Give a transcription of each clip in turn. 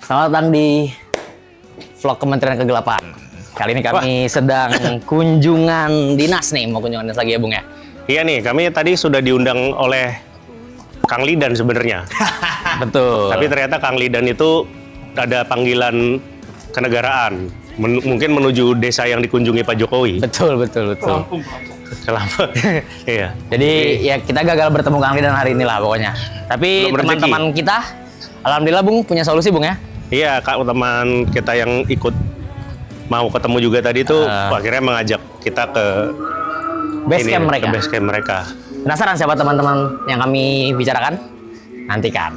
Selamat datang di vlog Kementerian Kegelapan. Kali ini kami sedang kunjungan dinas nih, mau kunjungan dinas lagi ya Bung ya? Iya nih, kami tadi sudah diundang oleh Kang Lidan sebenarnya. Betul. Tapi ternyata Kang Lidan itu ada panggilan kenegaraan. Mungkin menuju desa yang dikunjungi Pak Jokowi. Betul. Kelapa. Iya. Jadi ya kita gagal bertemu Kang Lidan hari ini lah pokoknya. Tapi Belum rezeki. teman-teman kita, alhamdulillah Bung punya solusi Bung ya? Iya, Kak, teman kita yang ikut mau ketemu juga tadi tuh akhirnya mengajak kita ke Base camp mereka. Ke base camp mereka. Penasaran siapa teman-teman yang kami bicarakan? Nantikan.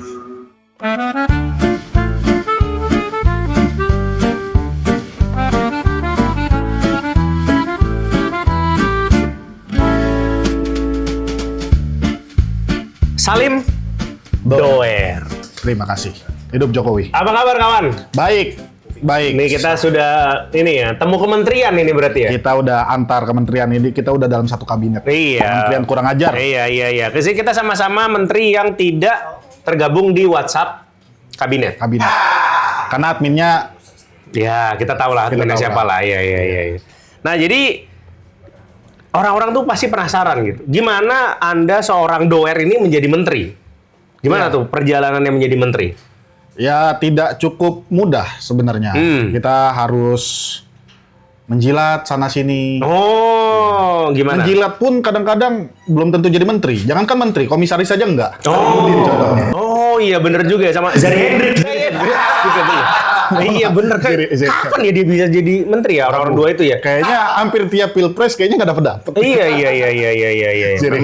Salim Doer. Terima kasih. Hidup Jokowi. Apa kabar kawan? Baik. Ini kita sudah temu kementerian ini berarti ya? Kita udah antar kementerian ini, kita udah dalam satu kabinet. Iya. Kementerian kurang ajar. Iya. Jadi kita sama-sama menteri yang tidak tergabung di WhatsApp kabinet. Karena adminnya Ya, kita tahu lah adminnya siapa lah. Iya. Nah, jadi orang-orang tuh pasti penasaran gitu. Gimana Anda seorang doer ini menjadi menteri? Gimana tuh perjalanannya menjadi menteri? ya tidak cukup mudah sebenarnya. Kita harus menjilat sana sini. Oh, gimana? Menjilat pun kadang-kadang belum tentu jadi menteri. Jangankan menteri, komisaris saja enggak. Oh, iya bener juga ya sama Zari Hendrik. Iya bener kan. Kapan ya dia bisa jadi menteri ya orang-orang dua itu ya? Kayaknya hampir tiap pilpres kayaknya nggak dapet. Iya. Zari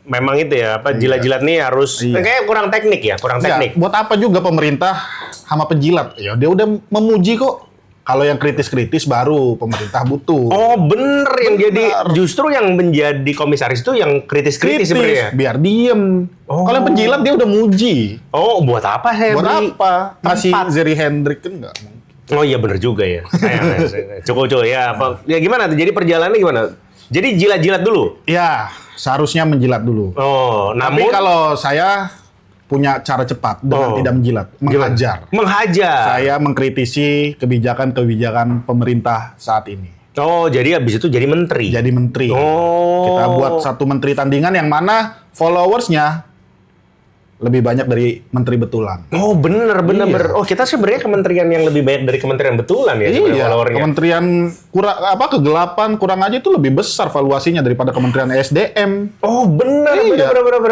Memang itu ya, apa jilat-jilat nih harus kayak kurang teknik ya, kurang teknik. Buat apa juga pemerintah sama penjilat? Ya dia udah memuji kok. Kalau yang kritis-kritis baru pemerintah butuh. Oh bener yang jadi justru yang menjadi komisaris itu yang kritis-kritis sebenarnya. Biar diem. Kalau yang penjilat dia udah muji. Oh buat apa saya Buat beli apa? Masih tempat? Zeri Hendrik kan nggak mungkin. Oh iya bener juga ya. Cukup ya. Apa? Ya gimana tuh? Jadi perjalanannya gimana? Jadi jilat-jilat dulu. Ya seharusnya menjilat dulu. Oh, Tapi namun kalau saya punya cara cepat dengan tidak menjilat, menghajar. Menghajar. Saya mengkritisi kebijakan-kebijakan pemerintah saat ini. Oh, jadi habis itu jadi menteri. Jadi menteri. Oh. Kita buat satu menteri tandingan yang mana followersnya lebih banyak dari menteri betulan. Oh, bener. Iya. Oh, kita sebenarnya kementerian yang lebih banyak dari kementerian betulan ya sebenarnya Iya, followernya. kementerian kegelapan kurang aja itu lebih besar valuasinya daripada kementerian SDM. Oh, bener.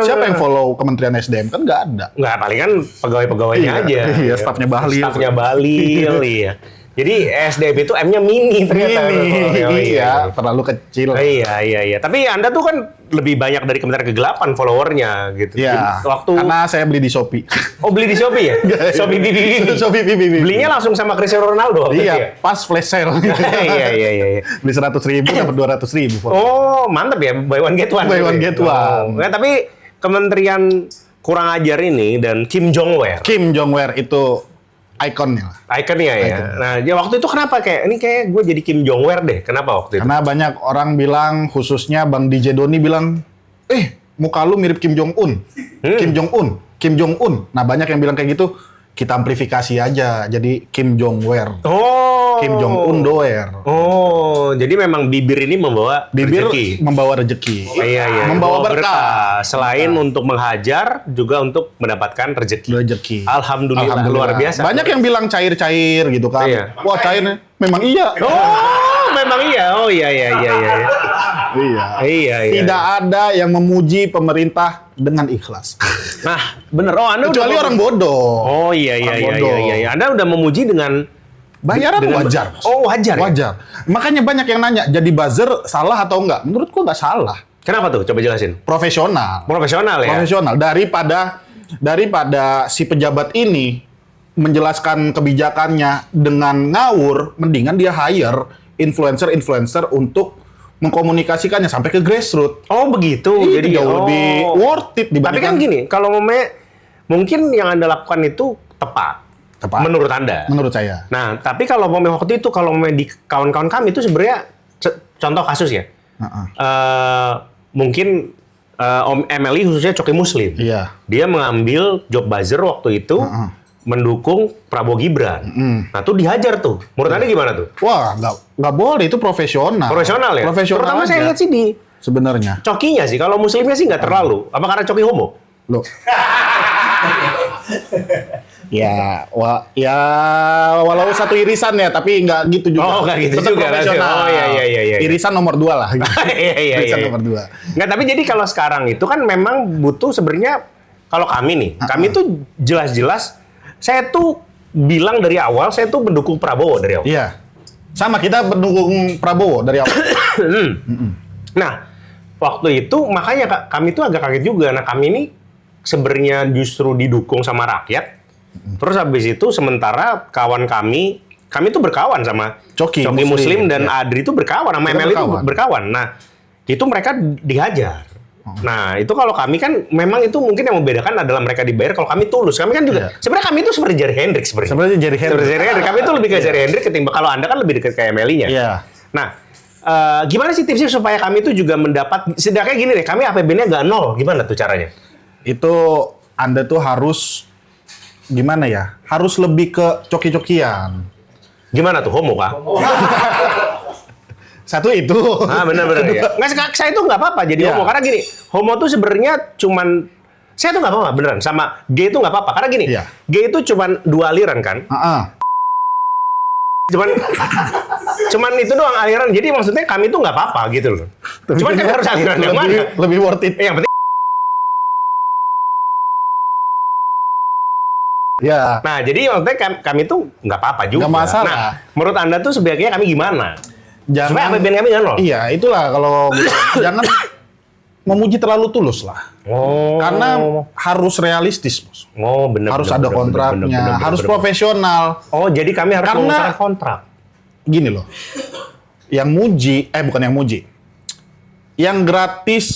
Siapa yang follow kementerian SDM? Kan nggak ada. Nggak, palingan pegawai-pegawainya aja. Iya, stafnya Bahlil. Stafnya Bahlil, iya. Jadi SDM itu M-nya mini ternyata. Iya, terlalu kecil. Iya. Tapi Anda tuh kan lebih banyak dari Kementerian Kegelapan followernya gitu. Iya, Waktu karena saya beli di Shopee. Oh, beli di Shopee ya? Shopee BBB. Shopee BBB. Belinya langsung sama Cristiano Ronaldo waktu itu ya? Iya, pas flash sale. Iya. Beli 100.000 dapat 200.000. Oh, mantep ya, buy one get one. Buy one get one. Nah, tapi Kementerian kurang ajar ini dan Kim Jong-wer. Kim Jong-wer itu ikonnya. Ikonnya ya. Nah, ya waktu itu kenapa ini kayak gue jadi Kim Jong-wer deh. Kenapa waktu itu? Karena banyak orang bilang, khususnya Bang DJ Doni bilang, muka lu mirip Kim Jong-un. Kim Jong-un. Nah, banyak yang bilang kayak gitu. Kita amplifikasi aja, jadi Kim Jong-wer. Oh. Kim Jong-un doer. Oh, jadi memang bibir ini membawa rezeki. Membawa rezeki. Iya. Membawa berkah. Selain untuk menghajar, juga untuk mendapatkan rezeki. Alhamdulillah, luar biasa. Banyak yang bilang cair-cair gitu kan. Iya. Wah, cairnya. Memang iya. Oh, memang iya. Oh, iya. Iya. Tidak ada yang memuji pemerintah dengan ikhlas. Nah, bener. Oh, Anda Kecuali orang bodoh. Oh, iya. Anda udah memuji dengan Bayaran wajar. Oh, wajar. Wajar. Makanya banyak yang nanya, jadi buzzer salah atau enggak? Menurutku enggak salah. Kenapa tuh? Coba jelasin. Profesional ya? Profesional. Daripada si pejabat ini menjelaskan kebijakannya dengan ngawur, mendingan dia hire influencer untuk mengkomunikasikannya sampai ke grassroots. Oh, begitu. Jadi jauh lebih worth it dibandingkan. Tapi kan gini, kalau mungkin yang Anda lakukan itu tepat. Menurut Anda? Menurut saya. Nah, tapi kalau waktu itu, di kawan-kawan kami itu sebenarnya contoh kasus ya. Mungkin Om Emily khususnya Coki Muslim. Iya. Dia mengambil job buzzer waktu itu mendukung Prabowo Gibran. Nah, tuh dihajar tuh. Menurut Anda gimana tuh? Wah, nggak boleh, itu profesional. Profesional ya? Profesional Terutama aja. saya lihat sih di Sebenarnya. cokinya sih. Kalau muslimnya sih nggak terlalu. Apa karena coki homo? Loh. Ya, walau satu irisan ya, tapi nggak gitu juga. Oh, nggak gitu Tetap juga. profesional. Oh, iya. Irisan nomor 2 lah. Iya. Irisan nomor 2. Nggak, tapi jadi kalau sekarang itu kan memang butuh sebenarnya, kalau kami nih, kami tuh jelas-jelas, saya tuh bilang dari awal, saya tuh mendukung Prabowo dari awal. Iya. Sama, kita mendukung Prabowo dari awal. Nah, waktu itu makanya kami tuh agak kaget juga. Nah, kami ini sebenarnya justru didukung sama rakyat. Terus habis itu sementara kawan kami tuh berkawan sama Coki Muslim dan ya. Adri itu berkawan sama Kita ML itu berkawan. berkawan. Nah, itu mereka dihajar. Nah, itu kalau kami kan memang itu mungkin yang membedakan adalah mereka dibayar, kalau kami tulus. Kami kan juga sebenarnya kami itu seperti Jerry Hendrix sebenarnya. Sebenarnya Jerry Hendrix. Seperti Jerry Hendrix. Kami itu lebih ke Jerry Hendrix ketimbang kalau Anda kan lebih dekat ke MLI-nya. Iya. Nah, gimana sih tipsnya supaya kami itu juga mendapat, setidaknya gini deh, kami APBN-nya nggak nol, gimana tuh caranya? Itu Anda tuh harus gimana ya? Harus lebih ke coki-cokian. Gimana tuh, homo kah? Satu itu. Ah, benar-benar ya. Nggak, saya itu nggak apa-apa jadi Iya. homo, karena gini, homo tuh sebenarnya cuman, saya tuh nggak apa-apa, beneran, sama gay itu nggak apa-apa, karena gini, Iya. gay itu cuman 2 aliran kan, cuman itu doang aliran, jadi maksudnya kami tuh nggak apa-apa gitu loh. Cuman kan harus aliran yang mana? Lebih worth it. Yang penting. Ya. Nah, jadi maksudnya kami tuh nggak apa-apa juga. Nggak masalah. Nah, menurut Anda tuh sebaiknya kami gimana? Supaya APBN kami nggak nol. Iya, itulah kalau jangan memuji terlalu tulus lah. Oh. Karena harus realistis, Bos. Oh, benar. Harus ada kontraknya, harus profesional. Oh, jadi kami harus Karena- mengusahakan kontrak. Gini loh. Yang muji, bukan yang muji. Yang gratis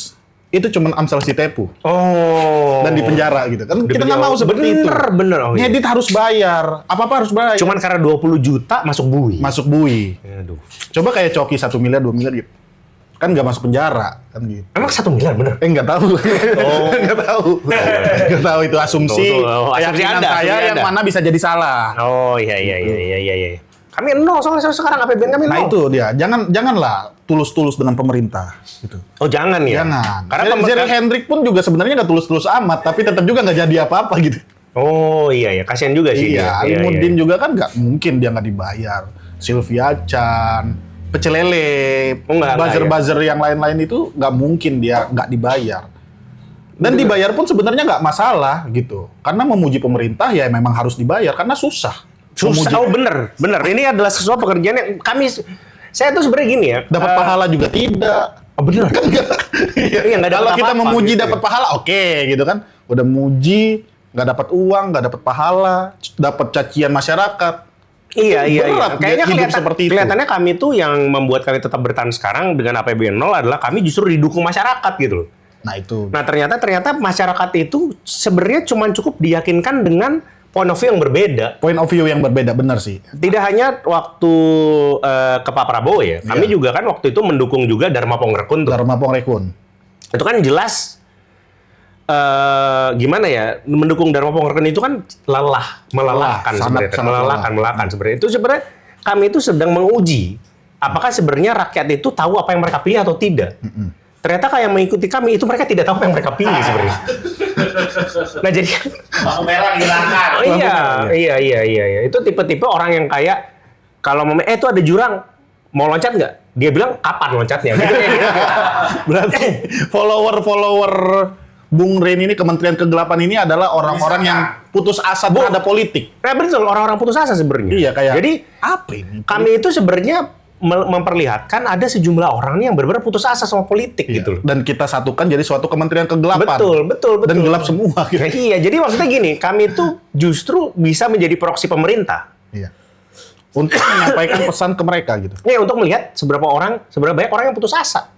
itu cuma Amsal Sitepu. Oh. Dan di penjara gitu kan. Kita nggak mau seperti itu. Bener. Oh, iya. Ngedit harus bayar. Apa-apa harus bayar. Cuman karena 20 juta masuk bui. masuk bui. Aduh. Coba kayak Coki 1 miliar, 2 miliar gitu. Kan nggak masuk penjara kan gitu. Emang 1 miliar bener? Nggak tahu. Nggak tahu. Nggak tahu itu asumsi. Tuh, asumsi Keyakinan Anda, saya asumsi yang Anda. mana bisa jadi salah. Oh, iya. Kami nol soalnya sekarang APBN kami nol. Nah itu dia. Janganlah tulus-tulus dengan pemerintah gitu. Oh, jangan ya. Jangan. Karena Jerry Hendrix pun juga sebenarnya nggak tulus-tulus amat, tapi tetap juga nggak jadi apa-apa gitu. Oh, iya. Kasihan juga sih Iya, dia. Alimuddin juga kan nggak mungkin dia nggak dibayar. Sylvia Chan, Pecelele, Oh, nggak, buzzer-buzzer yang lain-lain itu nggak mungkin dia nggak dibayar. Dan dibayar pun sebenarnya nggak masalah gitu. Karena memuji pemerintah ya memang harus dibayar karena susah. Susah. Oh, bener. Ini adalah sesuatu pekerjaan yang saya tuh sebenarnya gini ya. Dapat pahala juga tidak. Oh, bener. Iya, nggak dapat Kalau kita apa-apa memuji gitu dapat ya. pahala, oke gitu kan. Udah muji, nggak dapat uang, nggak dapat pahala, dapat cacian masyarakat. Iya. Berat Kayaknya hidup seperti itu. kelihatannya kami tuh yang membuat kami tetap bertahan sekarang dengan APBN 0 adalah kami justru didukung masyarakat gitu loh. Nah itu. Nah, ternyata masyarakat itu sebenarnya cuma cukup diyakinkan dengan point of view yang berbeda. Point of view yang berbeda, benar sih. Tidak hanya waktu ke Pak Prabowo ya, kami juga kan waktu itu mendukung juga Dharma Pongrekun tuh. Dharma Pongrekun. Itu kan jelas gimana ya, mendukung Dharma Pongrekun itu kan melelahkan sangat sebenarnya, melelahkan sebenarnya. Itu sebenarnya kami itu sedang menguji apakah sebenarnya rakyat itu tahu apa yang mereka pilih atau tidak. Ternyata kayak mengikuti kami itu mereka tidak tahu apa yang mereka pilih sebenarnya. Nah jadi Lampu merah dihilangkan. oh, iya. Itu tipe-tipe orang yang kayak kalau mau itu ada jurang mau loncat nggak? Dia bilang kapan loncatnya? Gitu, kayak gitu. Berarti follower Bung Ren ini, Kementerian Kegelapan ini adalah orang-orang yang putus asa terhadap politik. Nah, betul, orang-orang putus asa sebenarnya. Iya, kayak Jadi apa ini? kami itu sebenarnya memperlihatkan ada sejumlah orang nih yang benar-benar putus asa sama politik Iya. gitu loh. Dan kita satukan jadi suatu Kementerian Kegelapan. Betul. Dan gelap semua. Gitu. Iya, jadi maksudnya gini, kami itu justru bisa menjadi proksi pemerintah. Iya. Untuk menyampaikan pesan ke mereka gitu. Nih, untuk melihat seberapa banyak orang yang putus asa.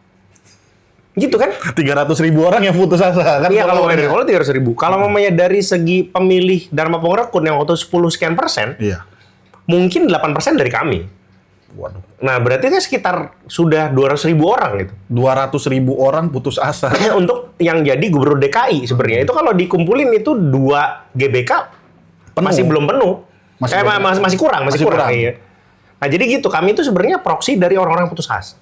Gitu kan? 300.000 orang yang putus asa kan. Iya, kalau 300.000. Kalau mamanya dari segi pemilih Dharma Pongrekun yang waktu 10 sekian persen, Iya. mungkin 8% dari kami. Waduh. Nah, berarti itu sekitar sudah 200.000 orang gitu. 200.000 orang putus asa. Untuk yang jadi gubernur DKI sebenarnya. Itu kalau dikumpulin itu 2 GBK Penuh. masih belum penuh. Masih kurang. Iya. Nah, jadi gitu, kami itu sebenarnya proksi dari orang-orang putus asa.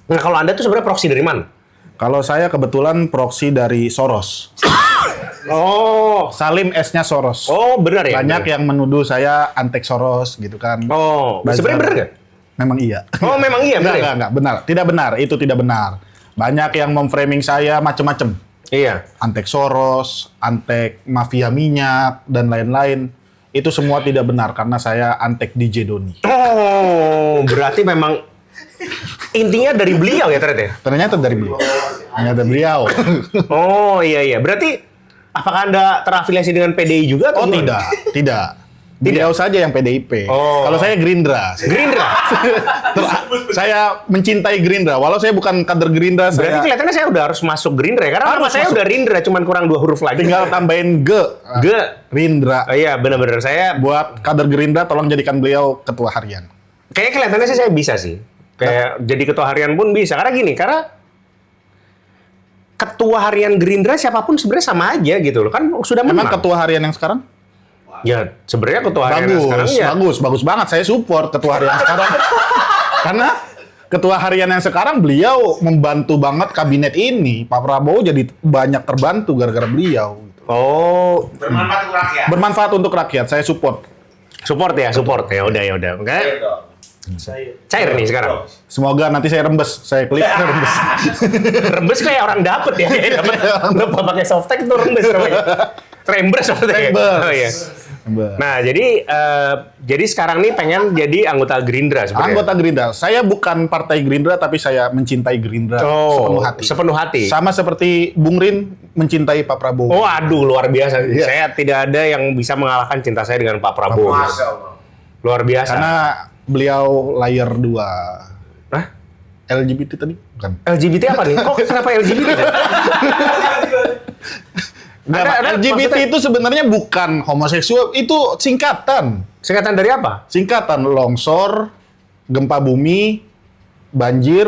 Nah, kalau Anda tuh sebenarnya proksi dari mana? Kalau saya kebetulan proksi dari Soros. Oh. Salim S-nya Soros. Oh, benar ya? Banyak benar. yang menuduh saya antek Soros gitu kan. Oh, Bazar. sebenarnya benar nggak? Memang iya. Oh, memang iya, benar ya? Enggak, benar. Tidak benar, itu tidak benar. Banyak yang memframing saya macam-macam. Iya. Antek Soros, antek mafia minyak, dan lain-lain. Itu semua tidak benar karena saya antek DJ Doni. Oh, berarti memang intinya dari beliau ya ternyata ya? Ternyata dari beliau. Ternyata beliau. Oh, iya. Berarti apakah Anda terafiliasi dengan PDI juga? Atau Oh gimana? tidak. Beliau saja yang PDIP. Oh. Kalau saya Gerindra. Gerindra? Saya mencintai Gerindra. Walau saya bukan kader Gerindra, Berarti saya kelihatannya saya udah harus masuk Gerindra ya? Karena nama Harus saya masuk. udah Rindra, cuman kurang 2 huruf lagi. tinggal tambahin G. Gerindra. Oh, iya, benar-benar. Saya Buat kader Gerindra, tolong jadikan beliau ketua harian. kayaknya kelihatannya sih saya bisa sih. Kayak jadi ketua harian pun bisa. Karena ketua harian Gerindra siapapun sebenarnya sama aja gitu loh. Kan sudah Memang menang. ketua harian yang sekarang? Ya, sebenarnya ketua harian yang sekarang ya. Bagus banget. Saya support ketua harian sekarang. Karena ketua harian yang sekarang beliau membantu banget kabinet ini. Pak Prabowo jadi banyak terbantu gara-gara beliau. Oh, Bermanfaat untuk rakyat. Bermanfaat untuk rakyat. Saya support. support ya. Udah. Oke. Cair nih sekarang. Semoga nanti saya rembes. Saya klik rembes. Rembes kayak orang dapet ya. Dapat pakai softtek itu rembes namanya. Rembes maksudnya. Rembes. Oh iya. Nah, jadi sekarang nih pengen jadi anggota Gerindra sebenarnya. Anggota Gerindra. Saya bukan partai Gerindra, tapi saya mencintai Gerindra sepenuh hati. Sepenuh hati. Sama seperti Bung Rin mencintai Pak Prabowo. Oh, aduh, luar biasa. Iya. Saya tidak ada yang bisa mengalahkan cinta saya dengan Pak Prabowo. Masya Allah. Luar biasa. Karena beliau layer 2. Hah? LGBT tadi? Bukan. LGBT apa nih? Kok kenapa LGBT? Ada LGBT maksudnya- itu sebenarnya bukan homoseksual, itu singkatan. Singkatan dari apa? Singkatan longsor, gempa bumi, banjir,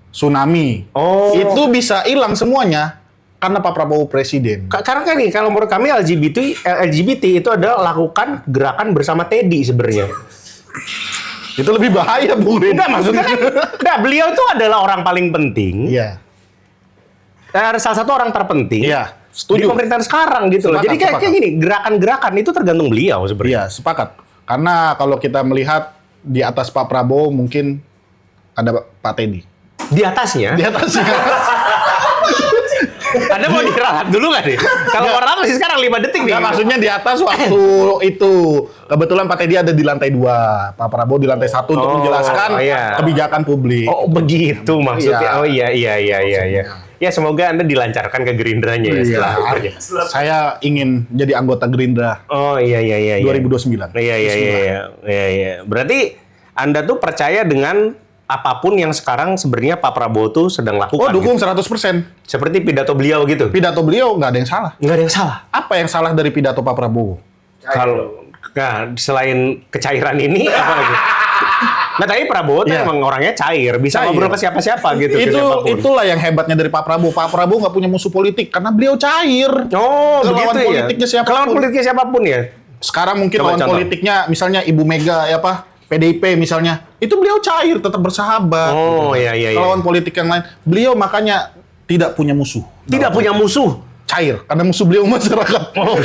tsunami. Oh. Itu bisa hilang semuanya karena Pak Prabowo presiden. Karena kan nih, kalau menurut kami LGBT itu adalah lakukan gerakan bersama Teddy sebenarnya. Itu lebih bahaya, Bung Rin. Enggak, maksudnya kan, beliau itu adalah orang paling penting. Iya. Salah satu orang terpenting. Iya, Di setuju. pemerintahan sekarang gitu loh. Sepakat, Jadi kayak sepakat. gini, gerakan-gerakan itu tergantung beliau sebenarnya. Iya, sepakat. Karena kalau kita melihat di atas Pak Prabowo mungkin ada Pak Teddy. Di atasnya, Di atasnya. Anda mau diralat dulu nggak nih? Kalau mau ralat masih sekarang 5 detik nih. Enggak, maksudnya di atas waktu itu. Kebetulan Pak Teddy ada di lantai 2. Pak Prabowo di lantai 1 untuk Oh, menjelaskan iya. kebijakan publik. Oh, begitu maksudnya. Iya. Oh iya. Ya semoga Anda dilancarkan ke Gerindranya ya setelah Iya. kerja. Saya ingin jadi anggota Gerindra Oh iya. 2029. Iya. Berarti Anda tuh percaya dengan apapun yang sekarang sebenarnya Pak Prabowo tuh sedang lakukan. Oh, dukung gitu. 100%. Seperti pidato beliau gitu. Pidato beliau nggak ada yang salah. Nggak ada yang salah. Apa yang salah dari pidato Pak Prabowo? Kalau selain kecairan ini apa lagi? Nah, tapi Prabowo tuh Iya. emang orangnya cair, bisa Cair. ngobrol ke siapa-siapa gitu. ke siapapun. Itulah yang hebatnya dari Pak Prabowo. Pak Prabowo nggak punya musuh politik karena beliau cair. Oh, Ke begitu lawan ya. politiknya siapapun. Ke lawan politiknya siapapun ya. Sekarang mungkin Coba lawan contoh. politiknya misalnya Ibu Mega ya apa? PDIP misalnya. Itu beliau cair, tetap bersahabat. Oh, iya. Ke lawan politik yang lain. Beliau makanya tidak punya musuh. Tidak punya musuh. Cair karena musuh beliau masyarakat. Oh,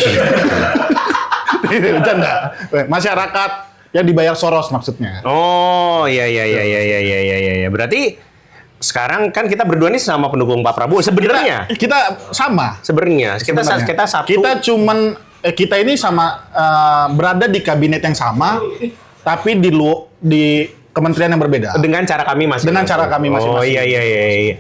Bercanda. Masyarakat yang dibayar Soros maksudnya. Oh, iya. Berarti sekarang kan kita berdua nih sama pendukung Pak Prabowo sebenarnya. Kita sama. Sebenarnya Sebenarnya. kita satu. Kita cuman kita ini sama berada di kabinet yang sama, tapi di kementerian yang berbeda. dengan cara kami masing-masing. Dengan cara kami masing-masing. Oh iya.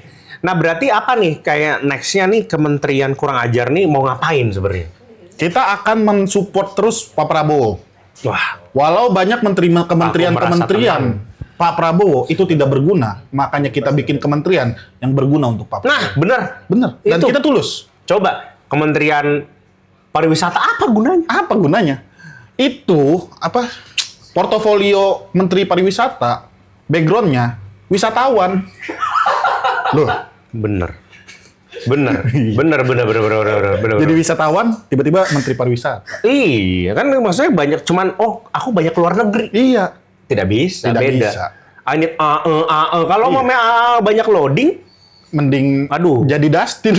Nah, berarti apa nih kayak next-nya nih Kementerian Kurang Ajar nih mau ngapain sebenarnya? Kita akan mensupport terus Pak Prabowo. Wah, Walau banyak kementerian Aku merasa Pak Prabowo itu tidak berguna, makanya kita bikin kementerian yang berguna untuk Pak Prabowo. nah bener. Bener. Dan Itu. kita tulus. Coba Kementerian Pariwisata apa gunanya? Apa gunanya? Itu apa? Portofolio Menteri Pariwisata, backgroundnya wisatawan. Loh, Bener. Bener. Jadi wisatawan, tiba-tiba Menteri Pariwisata. Iya, kan maksudnya banyak cuman, aku banyak keluar negeri. Iya. Tidak bisa, Tidak beda. bisa. I need Kalau mau banyak loading, Mending Aduh. jadi Dustin.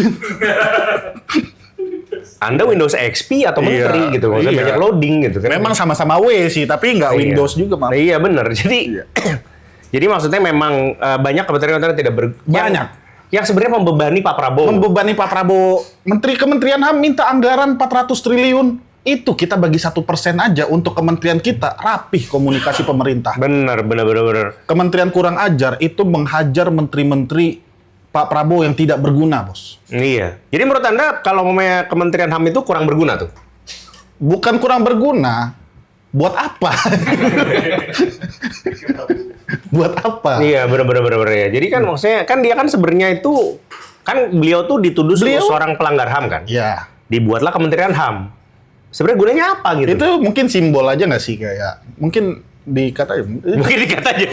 Anda Windows XP atau menteri Iya, gitu, maksudnya iya. banyak loading gitu kan. Memang sama-sama W sih, tapi nggak Iya. Windows juga, Mam. Iya benar. Jadi jadi maksudnya memang banyak kementerian-kementerian tidak Banyak. yang sebenarnya membebani Pak Prabowo. Membebani Pak Prabowo. Kementerian HAM minta anggaran 400 triliun. Itu kita bagi 1% aja untuk kementerian kita. Rapih komunikasi pemerintah. Benar. Kementerian kurang ajar itu menghajar menteri-menteri Pak Prabowo yang tidak berguna, Bos. Iya. Jadi menurut Anda kalau memangnya Kementerian HAM itu kurang berguna tuh? Bukan kurang berguna. Buat apa? Buat apa? Iya, benar ya. Jadi kan maksudnya kan dia kan sebenarnya itu kan beliau tuh dituduh sebagai seorang pelanggar HAM kan? Ya. Dibuatlah Kementerian HAM. Sebenarnya gunanya apa gitu? Itu mungkin simbol aja nggak sih? Kayak mungkin dikata Mungkin dikata aja.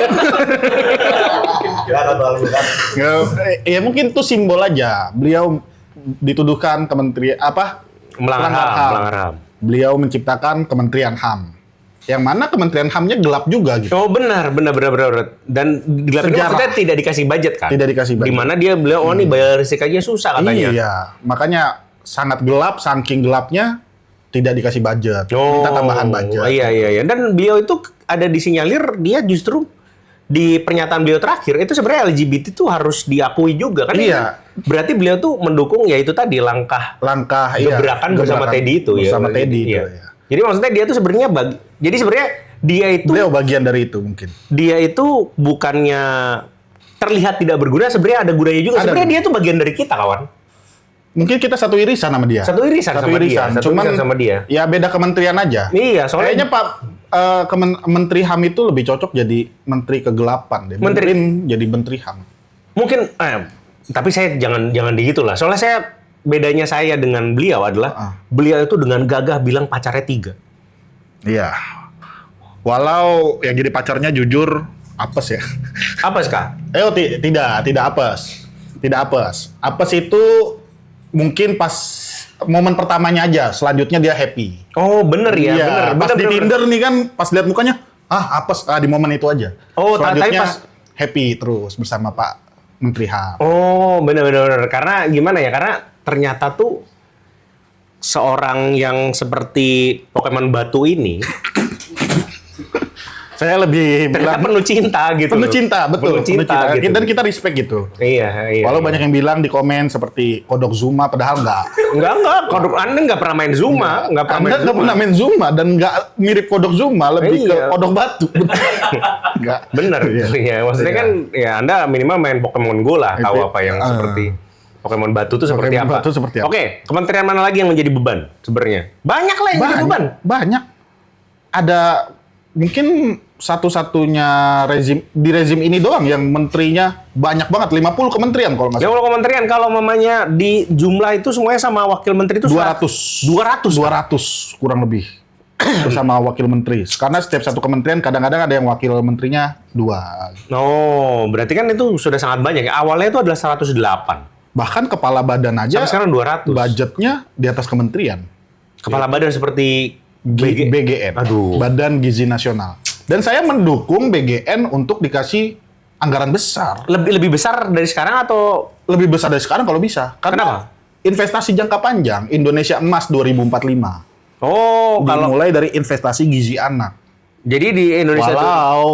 ya mungkin itu simbol aja. Beliau dituduhkan kementerian Melanggar HAM. Beliau menciptakan Kementerian HAM. Yang mana Kementerian HAM-nya gelap juga gitu. Oh benar. Dan gelap ini Sejarah. maksudnya tidak dikasih budget kan? Tidak dikasih budget. Dimana dia beliau nih bayar listrik aja susah katanya. Iya, makanya sangat gelap, saking gelapnya tidak dikasih budget. Minta tambahan budget. Iya. Dan beliau itu ada disinyalir dia justru di pernyataan beliau terakhir itu sebenarnya LGBT itu harus diakui juga kan? Iya. Berarti beliau tuh mendukung ya itu tadi langkah gebrakan bersama Teddy itu ya. bersama Teddy itu Iya. ya. Jadi maksudnya dia tuh sebenarnya jadi sebenarnya dia itu Beliau bagian dari itu mungkin. dia itu bukannya terlihat tidak berguna, sebenarnya ada gunanya juga. Ada. Sebenarnya dia tuh bagian dari kita, kawan. Mungkin kita satu irisan sama dia. Satu irisan sama dia. Satu Cuman irisan sama dia. ya beda kementerian aja. Iya, soalnya Kayaknya Pak Menteri HAM itu lebih cocok jadi menteri kegelapan deh. Jadi menteri HAM. mungkin tapi saya jangan digitulah. Soalnya bedanya saya dengan beliau adalah beliau itu dengan gagah bilang pacarnya 3. Iya. Walau yang jadi pacarnya jujur apes ya. Apa Kak? Tidak apes. Tidak apes. Apes itu mungkin pas momen pertamanya aja, selanjutnya dia happy. Oh, bener ya, Iya, bener. pas di Tinder nih kan, pas lihat mukanya, apes, di momen itu aja. Oh, selanjutnya tapi happy terus bersama Pak Menteri HAM. Oh, bener. Karena gimana ya? Karena ternyata tuh seorang yang seperti Pokemon batu ini Saya lebih ternyata bilang penuh cinta gitu. penuh cinta, betul. Penuh cinta gitu. Dan kita respect gitu. Iya. Walau banyak yang bilang di komen seperti kodok Zuma, padahal enggak. Enggak. Anda nggak pernah main Zuma, nggak pernah Anda main nggak Zuma. pernah main Zuma dan nggak mirip kodok Zuma, lebih ke Iya. kodok batu. Enggak. Bener. Iya. Maksudnya Iya. kan ya Anda minimal main Pokemon Go lah, tahu Itu, apa yang seperti Pokemon batu itu seperti Pokemon apa. batu seperti apa. Oke, kementerian mana lagi yang menjadi beban sebenarnya? Banyak lah yang jadi beban. Banyak. Ada mungkin satu-satunya rezim ini doang yang menterinya banyak banget, 50 kementerian kalau nggak Ya salah. kalau kementerian kalau mamanya di jumlah itu semuanya sama wakil menteri itu 200 kurang lebih bersama wakil menteri. Karena setiap satu kementerian kadang-kadang ada yang wakil menterinya 2. Oh, berarti kan itu sudah sangat banyak ya. Awalnya itu adalah 108. Bahkan kepala badan aja Sampai sekarang 200. budgetnya di atas kementerian. Kepala badan seperti BGN, Aduh. Badan Gizi Nasional. Dan saya mendukung BGN untuk dikasih anggaran besar. Lebih besar dari sekarang atau Lebih besar dari sekarang kalau bisa. Kenapa? Investasi jangka panjang, Indonesia Emas 2045. Oh, kalau Dimulai dari investasi gizi anak. jadi di Indonesia itu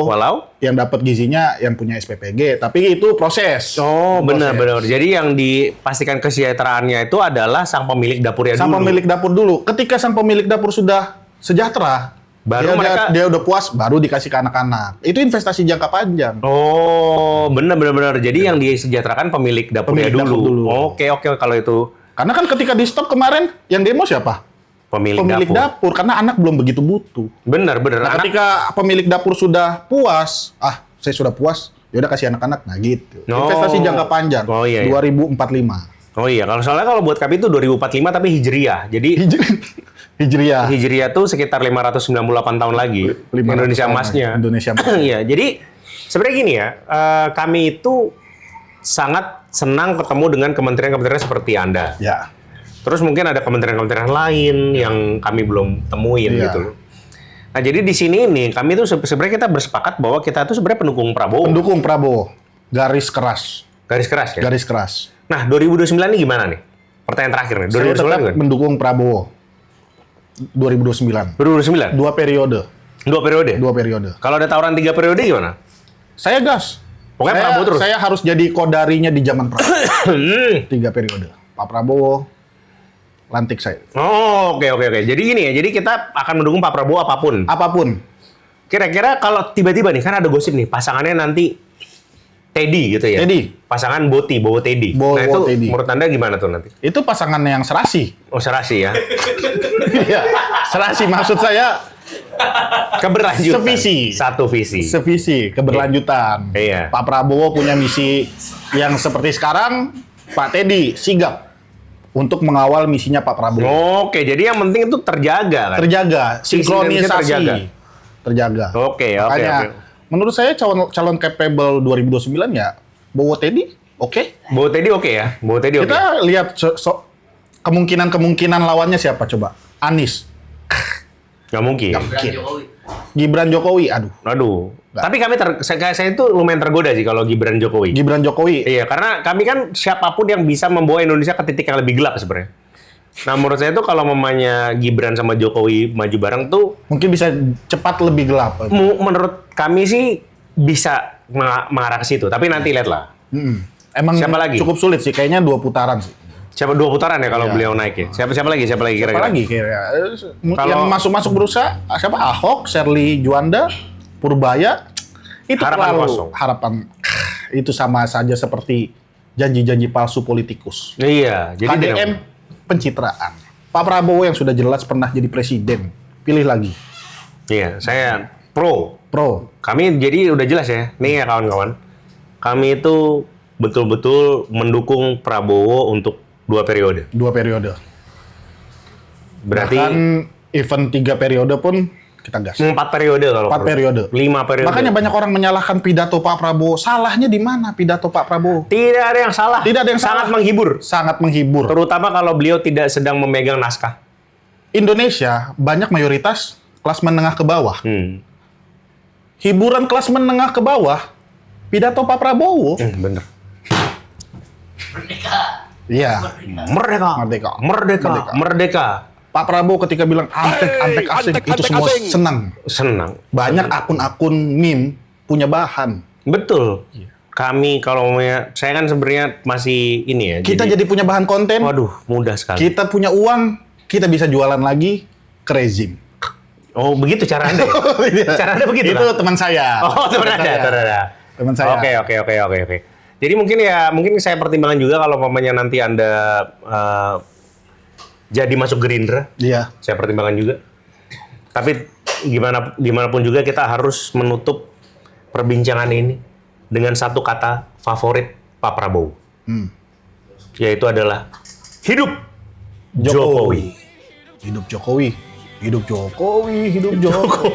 walau Yang dapat gizinya yang punya SPPG, tapi itu proses. Oh, Proses. benar. Jadi yang dipastikan kesejahteraannya itu adalah sang pemilik dapurnya Sang dulu. pemilik dapur dulu. Ketika sang pemilik dapur sudah sejahtera, Baru dia udah puas, baru dikasih ke anak-anak. Itu investasi jangka panjang. Oh, benar. Jadi yang disejahterakan pemilik dapurnya Pemilik dapur dulu. Oke, kalau itu Karena kan ketika di stop kemarin, yang demo siapa? pemilik dapur. Karena anak belum begitu butuh. Benar. Nah, ketika pemilik dapur sudah puas, saya sudah puas, ya udah kasih anak-anak. Nah gitu. Oh. Investasi jangka panjang. Oh, iya. 2045. Oh iya, kalau buat kami itu 2045 tapi Hijriah. Jadi Hijriah. Hijriah tuh sekitar 598 tahun lagi. 500 Indonesia tahun emasnya. lagi. Indonesia emasnya. Iya, jadi sebenarnya gini ya, kami itu sangat senang ketemu dengan kementerian-kementerian seperti Anda. Ya. Terus mungkin ada kementerian-kementerian lain yang kami belum temuin Iya. gitu. Nah, jadi di sini nih kami tuh sebenarnya kita bersepakat bahwa kita tuh sebenarnya pendukung Prabowo. Pendukung Prabowo. Garis keras. Garis keras ya. Garis keras. Nah, 2029 ini gimana nih? Pertanyaan terakhir nih. Saya 2029 tetap gimana? mendukung Prabowo. 2029. 2029? Dua periode. Dua periode? Dua periode. Kalau ada tawaran 3 periode gimana? Saya gas. Pokoknya saya, Prabowo terus? Saya harus jadi kodarinya di zaman Prabowo. Hmm. 3 periode. Pak Prabowo, lantik saya. Oh, oke. Jadi gini ya, jadi kita akan mendukung Pak Prabowo apapun. Apapun. Kira-kira kalau tiba-tiba nih, kan ada gosip nih, pasangannya nanti Teddy gitu ya? Teddy. Pasangan Bowo Teddy. Bowo Nah itu Teddy. menurut Anda gimana tuh nanti? Itu pasangan yang serasi. Oh, serasi ya? Iya, serasi maksud saya Keberlanjutan. Sevisi. Satu visi. sevisi, keberlanjutan. Iya. Pak Prabowo punya misi yang seperti sekarang, Pak Teddy sigap untuk mengawal misinya Pak Prabowo. Oke, jadi yang penting itu terjaga kan? Terjaga, Sinkronisasi sinkronisasi. Terjaga. Oke. Makanya, menurut saya calon capable 2029 ya Bowo Teddy, oke. Bowo Teddy oke ya? Bowo Teddy oke? Kita lihat kemungkinan lawannya siapa coba? Anies, Nggak mungkin. Gibran Jokowi, aduh. Aduh. Nggak. Tapi saya itu lumayan tergoda sih kalau Gibran Jokowi. Gibran Jokowi, Iya, karena kami kan siapapun yang bisa membawa Indonesia ke titik yang lebih gelap sebenarnya. Nah, menurut saya tuh kalau mamanya Gibran sama Jokowi maju bareng tuh, mungkin bisa cepat lebih gelap. menurut kami sih bisa mengarah ke situ. Tapi nanti lihatlah. Emang Siapa lagi? cukup sulit sih, kayaknya 2 putaran sih. Siapa 2 putaran ya kalau Iya. beliau naik ya? Siapa lagi kira-kira? Apalagi kira Kalau- yang masuk berusaha siapa? Ahok, Sherly Juanda, Purbaya. Itu Harapan terlalu kosong. harapan. Itu sama saja seperti janji-janji palsu politikus. Iya, jadi KDM pencitraan. Pak Prabowo yang sudah jelas pernah jadi presiden, pilih lagi. Iya, saya pro. Kami jadi udah jelas ya. Nih ya kawan-kawan. Kami itu betul-betul mendukung Prabowo untuk 2 periode. 2 periode. Berarti Bahkan event 3 periode pun kita gas. 4 periode kalau 4 perlu. periode. 5 periode. Makanya banyak orang menyalahkan pidato Pak Prabowo. Salahnya di mana pidato Pak Prabowo? tidak ada yang salah. Tidak ada yang sangat salah. menghibur. Sangat menghibur. Terutama kalau beliau tidak sedang memegang naskah. Indonesia banyak mayoritas kelas menengah ke bawah. Hiburan kelas menengah ke bawah, pidato Pak Prabowo. Bener. Iya. Merdeka. Merdeka. Merdeka. Merdeka. Merdeka. Pak Prabowo ketika bilang antek asing, itu semua asing. senang. Senang. Banyak akun-akun meme punya bahan. Betul. Kami kalau saya kan sebenarnya masih ini ya. Kita jadi punya bahan konten. Waduh, mudah sekali. Kita punya uang, kita bisa jualan lagi ke rezim. Oh, begitu cara Anda ya? Cara Anda begitu Itu lah? teman saya. Oh, teman Anda. Teman saya. Oke. Jadi mungkin saya pertimbangkan juga kalau mamanya nanti Anda jadi masuk Gerindra. Iya. Saya pertimbangkan juga. Tapi gimana pun juga kita harus menutup perbincangan ini dengan satu kata favorit Pak Prabowo. Yaitu adalah hidup Jokowi. Hidup Jokowi. Hidup Jokowi. Hidup Jokowi.